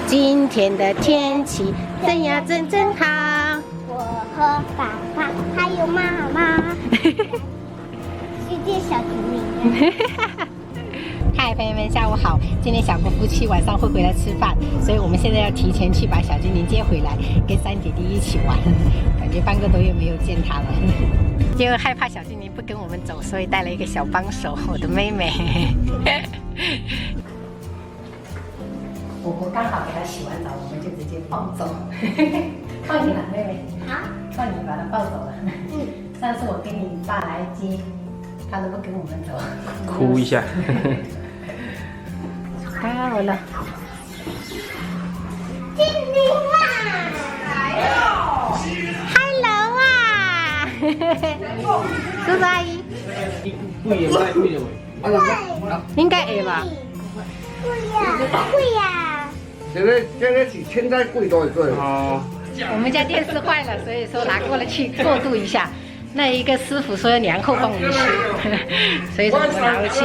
今天的天气真呀真好。我和爸爸还有妈妈，世界小精灵。嗨，朋友们，下午好！今天小姑夫妻晚上会回来吃饭，所以我们现在要提前去把小精灵接回来，跟三姐弟一起玩。感觉半个多月没有见他了，结果害怕小精灵不跟我们走，所以带了一个小帮手，我的妹妹。我刚好给他洗完澡，我们就直接抱走。靠你了，妹妹。好，靠你把他抱走了。上次我跟你爸来接，他都不跟我们走，哭一下。好了。精灵啊！来了 Hello 啊！叔叔阿姨，贵也卖贵的喂。应该会吧？贵呀！现在是现在贵多贵哦。我们家电视坏了，所以说拿过来去过渡一下。那一个师傅说要年后帮我们修，所以说我们拿回去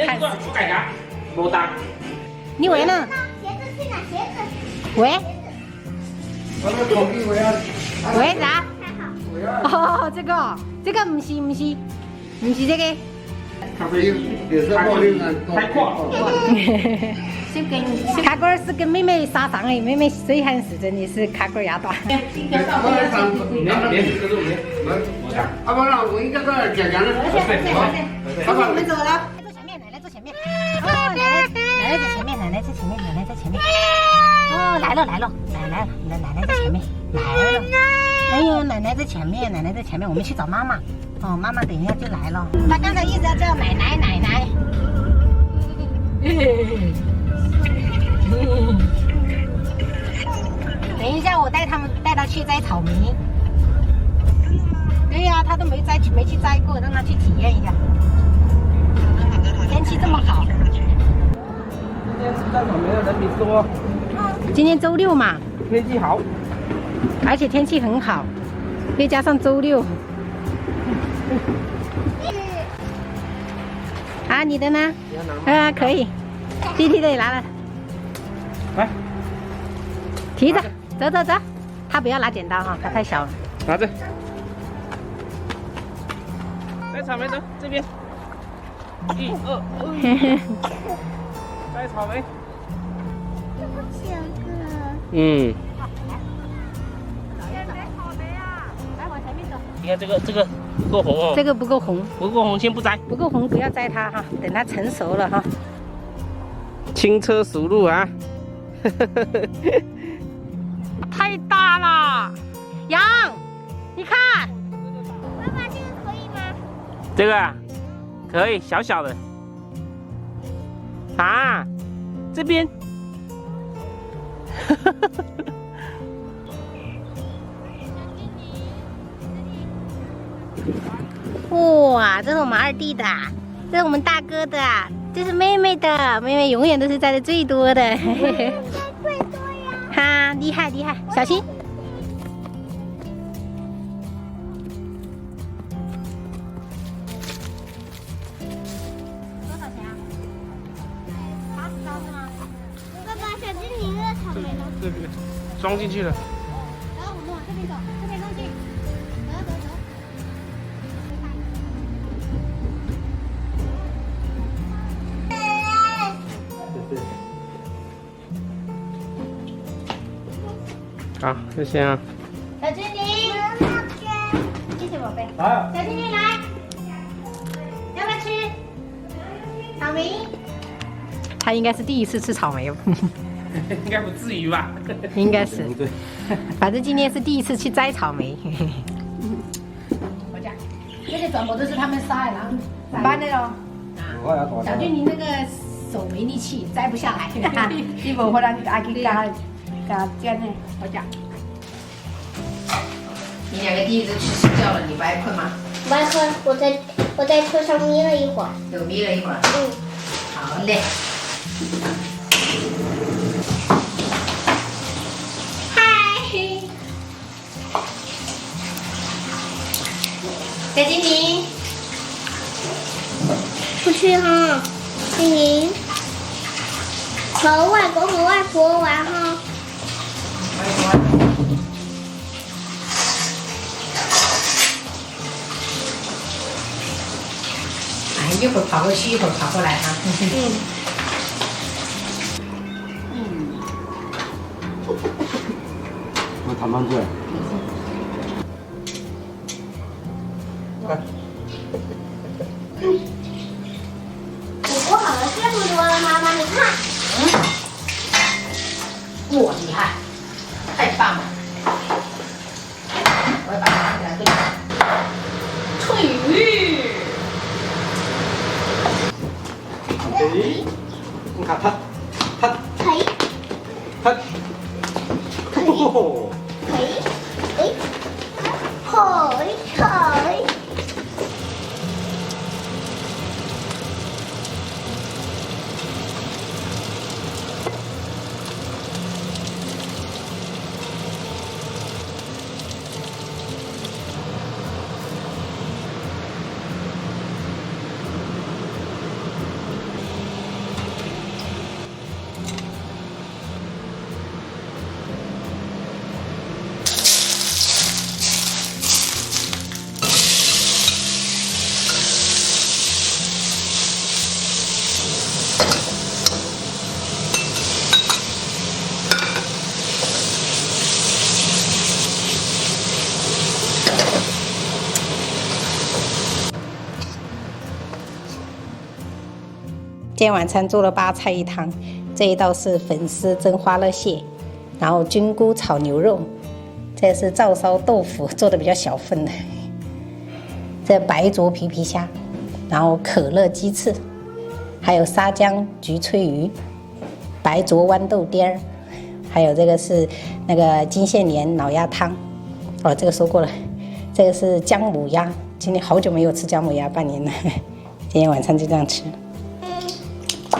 看实体家。没单。你喂呢？鞋子去哪？鞋子。喂我喂啥？还好。哦，这个不是这个。咖啡也是茉莉呢，太快。卡哥是跟妹妹杀上的，妹妹水汉是真的是卡哥牙短。连这个连。阿爸让我应该在讲讲的。我们走了。坐前面，奶奶坐前面。哦，奶奶在前面，奶奶在前面，奶奶在前面。哦，来了，奶奶在前面，来了。哎呦，奶奶在前面，奶奶在前面，我们去找妈妈。哦，妈妈等一下就来了。她刚才一直要叫奶奶。等一下，我带他去摘草莓。对呀、他都没去摘过，让他去体验一下。天气这么好。今天吃到草莓的人比多。今天周六嘛，天气好，而且天气很好，又加上周六。啊，你的呢？可以。弟弟的也拿了。来，提着，走。他不要拿剪刀哈，他太小了。拿着。摘草莓走，这边。1、2，摘草莓。这么小个。嗯。来往前面走。你看这个不够红哦。这个不够红，不够红先不摘。不够红不要摘它哈，等它成熟了哈。轻车熟路啊。太大了，杨，你看，爸爸，这个可以吗？这个啊，可以小小的。啊，这边。哇，这是我们二弟的，这是我们大哥的，这是妹妹的，妹妹永远都是摘的最多的。最多呀！哈，厉害，小心。多少钱啊？80刀是吗？爸爸，小精灵的草莓呢？这边装进去了。然后我们往这边走，这边东西。走。好，谢谢啊。小精灵，谢谢宝贝。好。小精灵来，要不要吃草莓？他应该是第一次吃草莓哦。应该不至于吧？应该是。对。反正今天是第一次去摘草莓。我讲，这些全部都是他们杀的，然后搬的咯。小精灵那个手没力气，摘不下来。你无可能阿去加煎呢，我讲。你两个弟弟都去睡觉了，你不爱困吗？不爱喝，我在车上眯了一会儿。有眯了一会儿。好嘞。嗨，小精灵，不去哈，精灵，和外公和外婆玩哈。会儿跑过去，一会儿跑过来哈。我他妈过来。煮好了这么多了，妈妈你看。哇，厉害，太棒了！我要把它拿起来对。翠鱼。你看它，腿它，腿哦，腿，哎，腿腿。今天晚餐做了8菜1汤，这一道是粉丝蒸花乐蟹，然后菌菇炒牛肉，这是照烧豆腐，做的比较小份的，这白灼皮皮虾，然后可乐鸡翅，还有沙姜焗脆鱼，白灼豌豆丁儿，还有这个是那个金线莲脑鸭汤，哦，这个说过了，这个是姜母鸭，今天好久没有吃姜母鸭，半年了，今天晚上就这样吃。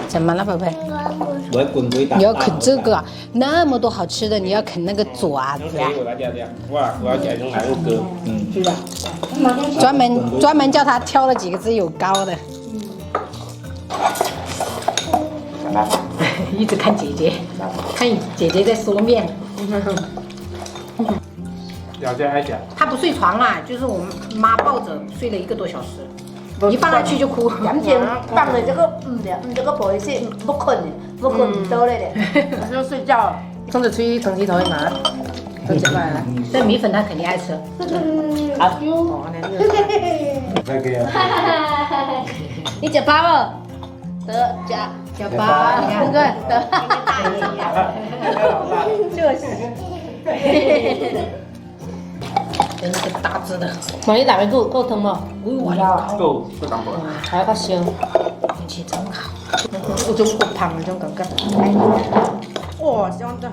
怎么了，宝贝？你要啃这个啊？那么多好吃的，你要啃那个爪子啊？是吧？专门叫他挑了几个只有膏的。一直看姐姐，看姐姐在嗦面。他不睡床啊，就是我妈抱着睡了1个多小时。一放下去就哭。眼睛放的这个这个不会是不困的，不困唔到嘞的，就睡觉，冲着吹腾气头嘛，都吃饭了。这米粉他肯定爱吃。好，哦，再给啊。你吃饱了？得吃饱，对不对？得，就是。跟那个大只的，万一大尾够疼吗？够，不当不。还要烧，运气真好。有种骨胖那种感觉。哇，香的。